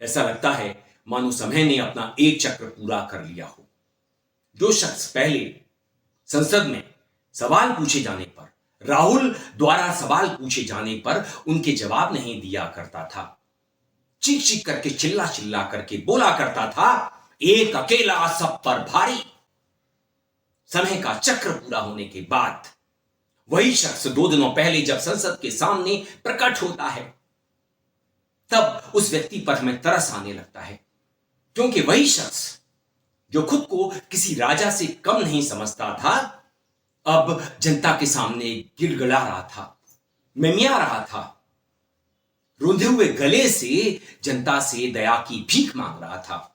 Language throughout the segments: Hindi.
ऐसा लगता है मानो समय ने अपना एक चक्र पूरा कर लिया हो। जो शख्स पहले संसद में सवाल पूछे जाने पर, राहुल द्वारा सवाल पूछे जाने पर उनके जवाब नहीं दिया करता था, चीख चीख करके चिल्ला चिल्ला करके बोला करता था, एक अकेला सब पर भारी। समय का चक्र पूरा होने के बाद वही शख्स 2 दिनों पहले जब संसद के सामने प्रकट होता है, तब उस व्यक्ति पर हमें तरस आने लगता है, क्योंकि वही शख्स जो खुद को किसी राजा से कम नहीं समझता था, अब जनता के सामने गिड़गिड़ा रहा था, मिमिया रहा था, रूंधे हुए गले से जनता से दया की भीख मांग रहा था।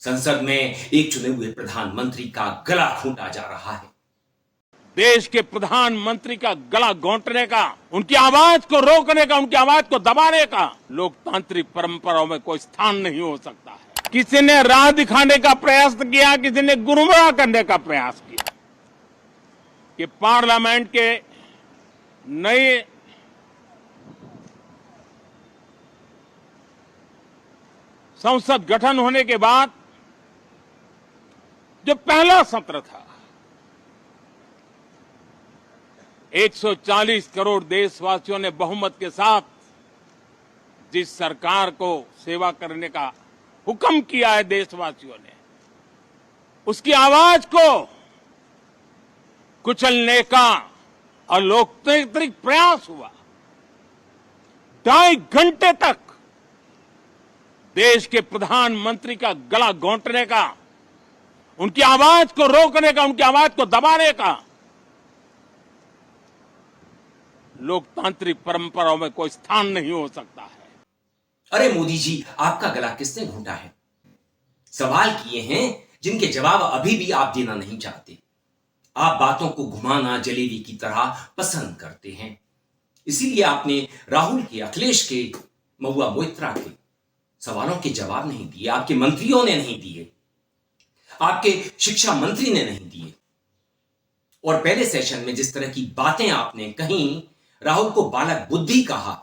संसद में एक चुने हुए प्रधानमंत्री का गला घोंटा जा रहा है। देश के प्रधानमंत्री का गला घोंटने का, उनकी आवाज को रोकने का, उनकी आवाज को दबाने का लोकतांत्रिक परंपराओं में कोई स्थान नहीं हो सकता है। किसी ने राह दिखाने का प्रयास किया, किसी ने गुमराह करने का प्रयास किया कि पार्लियामेंट के नए संसद गठन होने के बाद जो पहला सत्र था, 140 करोड़ देशवासियों ने बहुमत के साथ जिस सरकार को सेवा करने का हुक्म किया है देशवासियों ने, उसकी आवाज को कुचलने का अलोकतांत्रिक प्रयास हुआ। 2.5 घंटे तक देश के प्रधानमंत्री का गला घोंटने का, उनकी आवाज को रोकने का, उनकी आवाज को दबाने का लोकतांत्रिक परंपराओं में कोई स्थान नहीं हो सकता है। अरे मोदी जी, आपका गला किसने घोंटा है? सवाल किए हैं जिनके जवाब अभी भी आप देना नहीं चाहते। आप बातों को घुमाना जलेबी की तरह पसंद करते हैं। इसीलिए आपने राहुल के, अखिलेश के, महुआ मोइत्रा के सवालों के जवाब नहीं दिए, आपके मंत्रियों ने नहीं दिए, आपके शिक्षा मंत्री ने नहीं दिए। और पहले सेशन में जिस तरह की बातें आपने कही, राहुल को बालक बुद्धि कहा,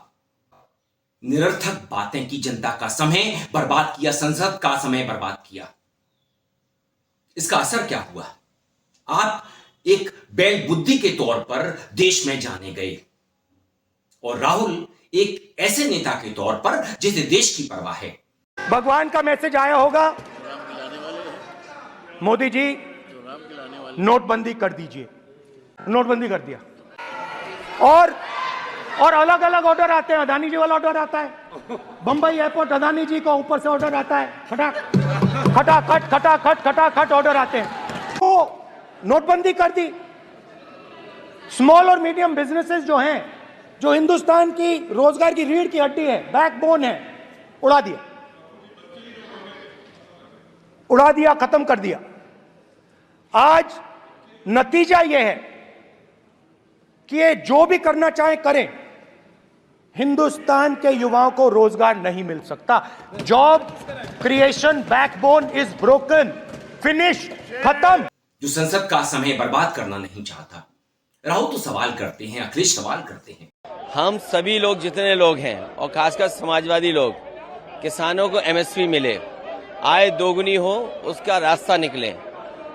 निरर्थक बातें की, जनता का समय बर्बाद किया, संसद का समय बर्बाद किया। इसका असर क्या हुआ? आप एक बैल बुद्धि के तौर पर देश में जाने गए और राहुल एक ऐसे नेता के तौर पर जिसे देश की परवाह है। भगवान का मैसेज आया होगा, मोदी जी नोटबंदी कर दीजिए। नोटबंदी कर दिया और अलग अलग ऑर्डर आते हैं। अदानी जी वाला ऑर्डर आता है, बंबई एयरपोर्ट अदानी जी को ऊपर से ऑर्डर आता है, खटाखट ऑर्डर आते हैं। तो नोटबंदी कर दी। स्मॉल और मीडियम बिजनेसेस जो हैं, जो हिंदुस्तान की रोजगार की रीढ़ की हड्डी है, बैकबोन है, उड़ा दिया, खत्म कर दिया। आज नतीजा यह है कि ये जो भी करना चाहे करें, हिंदुस्तान के युवाओं को रोजगार नहीं मिल सकता। Job creation backbone is broken, finish, खत्म। जो संसद का समय बर्बाद करना नहीं चाहता। राहुल तो सवाल करते हैं, अखिलेश सवाल करते हैं। हम सभी लोग, जितने लोग हैं और खासकर समाजवादी लोग, किसानों को एमएसपी मिले, आय दोगुनी हो, उसका रास्ता निकले।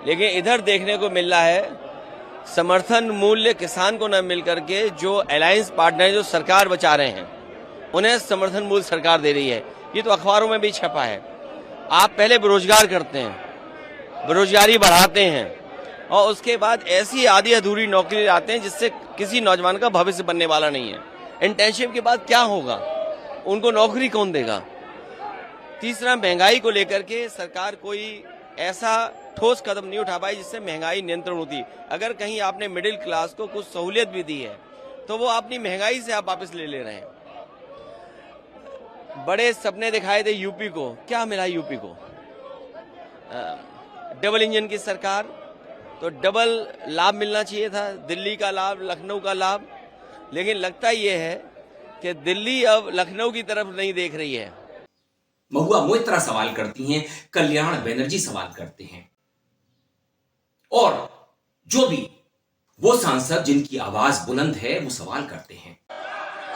लेकिन इधर देखने को मिल रहा है समर्थन मूल्य किसान को न मिल करके जो अलायंस पार्टनर जो सरकार बचा रहे हैं, उन्हें समर्थन मूल्य सरकार दे रही है। ये तो अखबारों में भी छपा है। आप पहले बेरोजगार करते हैं, बेरोजगारी बढ़ाते हैं और उसके बाद ऐसी आधी अधूरी नौकरी लाते हैं जिससे किसी नौजवान का भविष्य बनने वाला नहीं है। इंटर्नशिप के बाद क्या होगा, उनको नौकरी कौन देगा? तीसरा, महंगाई को लेकर के सरकार कोई ऐसा ठोस कदम नहीं उठा पाई जिससे महंगाई नियंत्रण होती। अगर कहीं आपने मिडिल क्लास को कुछ सहूलियत भी दी है तो वो अपनी महंगाई से आप वापस ले रहे हैं। बड़े सपने दिखाए थे यूपी को, क्या मिला यूपी को? डबल इंजन की सरकार, तो डबल लाभ मिलना चाहिए था, दिल्ली का लाभ, लखनऊ का लाभ। लेकिन लगता ये है कि दिल्ली अब लखनऊ की तरफ नहीं देख रही है। महुआ मोइत्रा सवाल करती हैं, कल्याण बनर्जी सवाल करते हैं, और जो भी वो सांसद जिनकी आवाज बुलंद है वो सवाल करते हैं।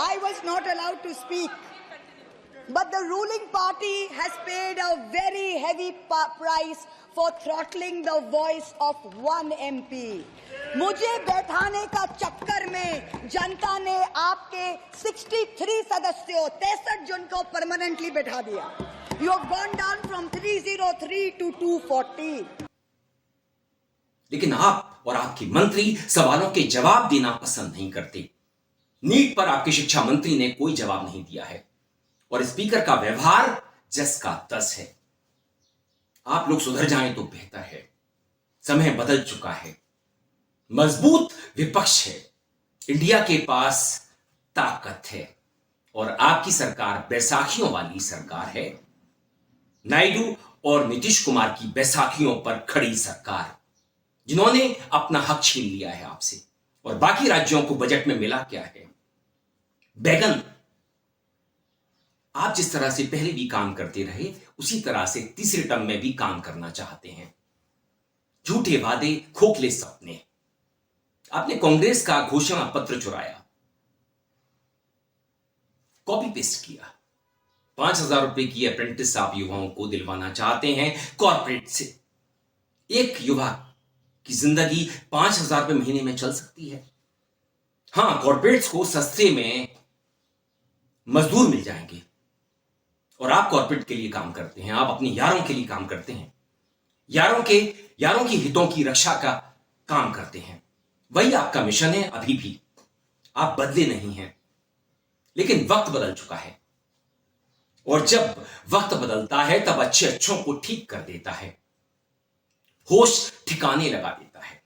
I was not allowed to speak but the ruling party has paid a very heavy price for throttling the voice of one MP. मुझे बैठाने का चक्कर में जनता ने आपके 63 सदस्यों 63 जन को परमानेंटली बैठा दिया. You have gone down from 303 to 240. लेकिन आप और आपके मंत्री सवालों के जवाब देना पसंद नहीं करते. नीट पर आपके शिक्षा मंत्री ने कोई जवाब नहीं दिया है और स्पीकर का व्यवहार जस का तस है. आप लोग सुधर जाएं तो बेहतर है. समय बदल चुका है. मजबूत विपक्ष है. इंडिया के पास ताकत है और आपकी सरकार बैसाखियों वाली सरकार है. नायडू और नीतीश कुमार की बैसाखियों पर खड़ी सरकार, जिन्होंने अपना हक छीन लिया है आपसे. और बाकी राज्यों को बजट में मिला क्या है? बैगन. आप जिस तरह से पहले भी काम करते रहे उसी तरह से तीसरे टर्म में भी काम करना चाहते हैं. झूठे वादे, खोखले सपने. आपने कांग्रेस का घोषणा पत्र चुराया, कॉपी पेस्ट किया. 5,000 रुपए की अप्रेंटिस आप युवाओं को दिलवाना चाहते हैं कॉर्पोरेट से. एक युवा की जिंदगी 5,000 रुपए महीने में चल सकती है. हां, कॉर्पोरेट्स को सस्ते में मजदूर मिल जाएंगे और आप कॉर्पोरेट के लिए काम करते हैं. आप अपने यारों के लिए काम करते हैं. यारों की हितों की रक्षा का काम करते हैं. वही आपका मिशन है. अभी भी आप बदले नहीं हैं. लेकिन वक्त बदल चुका है और जब वक्त बदलता है तब अच्छे अच्छों को ठीक कर देता है, होश ठिकाने लगा देता है.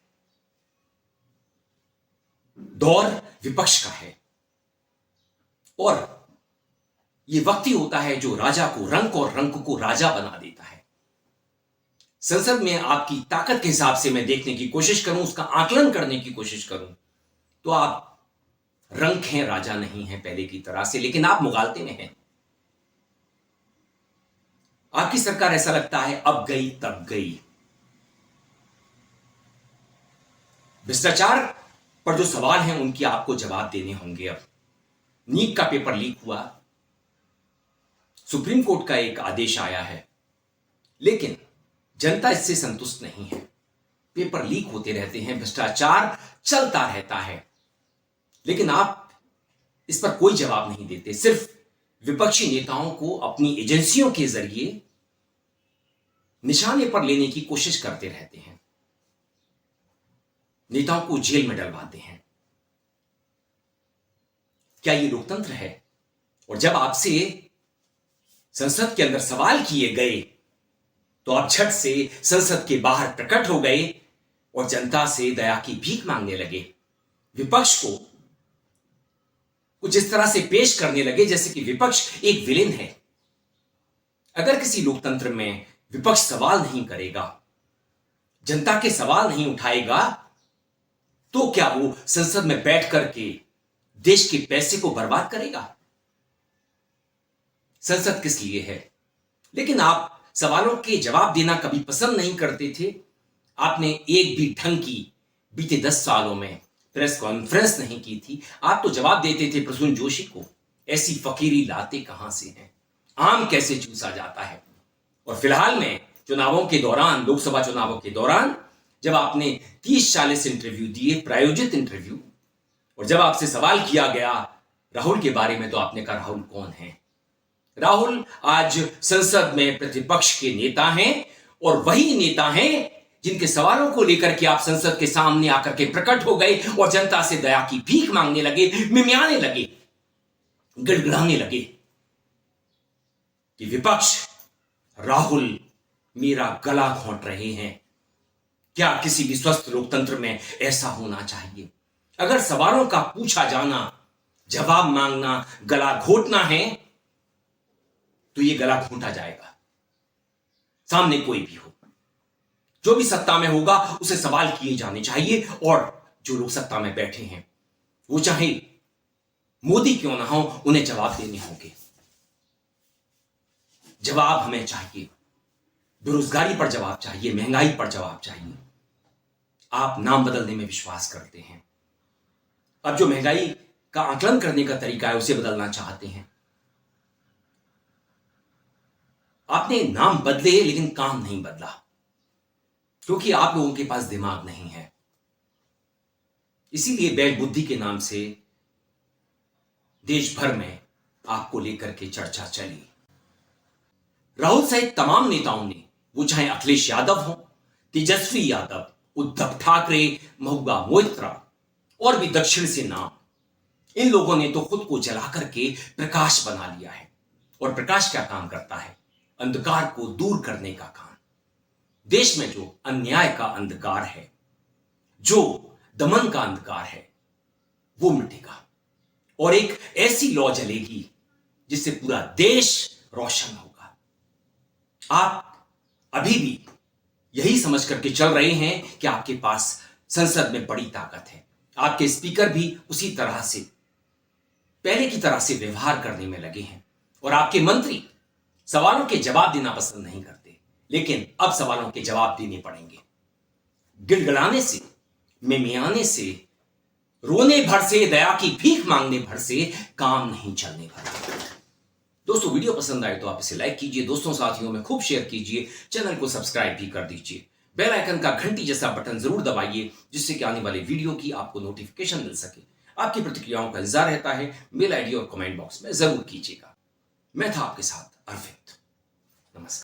दौर विपक्ष का है और यह वक्त ही होता है जो राजा को रंक और रंक को राजा बना देता है. संसद में आपकी ताकत के हिसाब से मैं देखने की कोशिश करूं, उसका आकलन करने की कोशिश करूं, तो आप रंक हैं, राजा नहीं हैं पहले की तरह से. लेकिन आप मुगालते में हैं. आपकी सरकार ऐसा लगता है अब गई तब गई. भ्रष्टाचार पर जो सवाल हैं उनके आपको जवाब देने होंगे. अब नीट का पेपर लीक हुआ, सुप्रीम कोर्ट का एक आदेश आया है, लेकिन जनता इससे संतुष्ट नहीं है. पेपर लीक होते रहते हैं, भ्रष्टाचार चलता रहता है, लेकिन आप इस पर कोई जवाब नहीं देते. सिर्फ विपक्षी नेताओं को अपनी एजेंसियों के जरिए निशाने पर लेने की कोशिश करते रहते हैं. नेताओं को जेल में डलवाते हैं. क्या यह लोकतंत्र है? और जब आपसे संसद के अंदर सवाल किए गए तो आप झट से संसद के बाहर प्रकट हो गए और जनता से दया की भीख मांगने लगे. विपक्ष को कुछ इस तरह से पेश करने लगे जैसे कि विपक्ष एक विलेन है. अगर किसी लोकतंत्र में विपक्ष सवाल नहीं करेगा, जनता के सवाल नहीं उठाएगा, तो क्या वो संसद में बैठ करके देश के पैसे को बर्बाद करेगा? संसद किस लिए है? लेकिन आप सवालों के जवाब देना कभी पसंद नहीं करते थे. आपने एक भी ढंग की बीते 10 सालों में प्रेस कॉन्फ्रेंस नहीं की थी. आप तो जवाब देते थे प्रसून जोशी को. ऐसी फकीरी लाते कहां से हैं? आम कैसे चूसा जाता है? और फिलहाल में चुनावों के दौरान, लोकसभा चुनावों के दौरान, जब आपने 30-40 इंटरव्यू दिए, प्रायोजित इंटरव्यू, और जब आपसे सवाल किया गया राहुल के बारे में, तो आपने कहा राहुल कौन है? राहुल आज संसद में प्रतिपक्ष के नेता हैं और वही नेता हैं जिनके सवालों को लेकर के आप संसद के सामने आकर के प्रकट हो गए और जनता से दया की भीख मांगने लगे, मिमियाने लगे, गिड़गिड़ाने लगे कि विपक्ष राहुल मेरा गला घोंट रहे हैं. क्या किसी भी स्वस्थ लोकतंत्र में ऐसा होना चाहिए? अगर सवालों का पूछा जाना, जवाब मांगना, गला घोंटना है, तो यह गला घोंटा जाएगा. सामने कोई भी हो, जो भी सत्ता में होगा, उसे सवाल किए जाने चाहिए. और जो लोग सत्ता में बैठे हैं, वो चाहे मोदी क्यों ना हो, उन्हें जवाब देने होंगे. जवाब हमें चाहिए. बेरोजगारी पर जवाब चाहिए, महंगाई पर जवाब चाहिए. आप नाम बदलने में विश्वास करते हैं. अब जो महंगाई का आकलन करने का तरीका है, उसे बदलना चाहते हैं. आपने नाम बदले लेकिन काम नहीं बदला, क्योंकि आप लोगों के पास दिमाग नहीं है। इसीलिए बैल बुद्धि के नाम से देश भर में आपको लेकर के चर्चा चली। राहुल सहित तमाम नेताओं ने, वो चाहे अखिलेश यादव हो, तेजस्वी यादव, उद्धव ठाकरे, महुआ मोइत्रा और भी दक्षिण से नाम, इन लोगों ने तो खुद को जला करके प्रकाश बना लिया है। और प्रकाश क्या काम करता है? अंधकार को दूर करने का काम। देश में जो अन्याय का अंधकार है, जो दमन का अंधकार है, वो मिटेगा और एक ऐसी लौ जलेगी जिससे पूरा देश रोशन होगा। आप अभी भी यही समझ करके चल रहे हैं कि आपके पास संसद में बड़ी ताकत है। आपके स्पीकर भी उसी तरह से, पहले की तरह से व्यवहार करने में लगे हैं और आपके मंत्री सवालों के जवाब देना पसंद नहीं करते, लेकिन अब सवालों के जवाब देने पड़ेंगे। गिड़गिड़ाने से, मिमियाने से, रोने भर से, दया की भीख मांगने भर से काम नहीं चलने वाला। दोस्तों, वीडियो पसंद आए तो आप इसे लाइक कीजिए, दोस्तों साथियों में खूब शेयर कीजिए, चैनल को सब्सक्राइब भी कर दीजिए, बेल आइकन का घंटी जैसा बटन जरूर दबाइए जिससे कि आने वाले वीडियो की आपको नोटिफिकेशन मिल सके। आपकी प्रतिक्रियाओं का इंतजार रहता है। मेल आईडी और कमेंट बॉक्स में जरूर कीजिएगा। मैं था आपके साथ अरविंद। नमस्कार।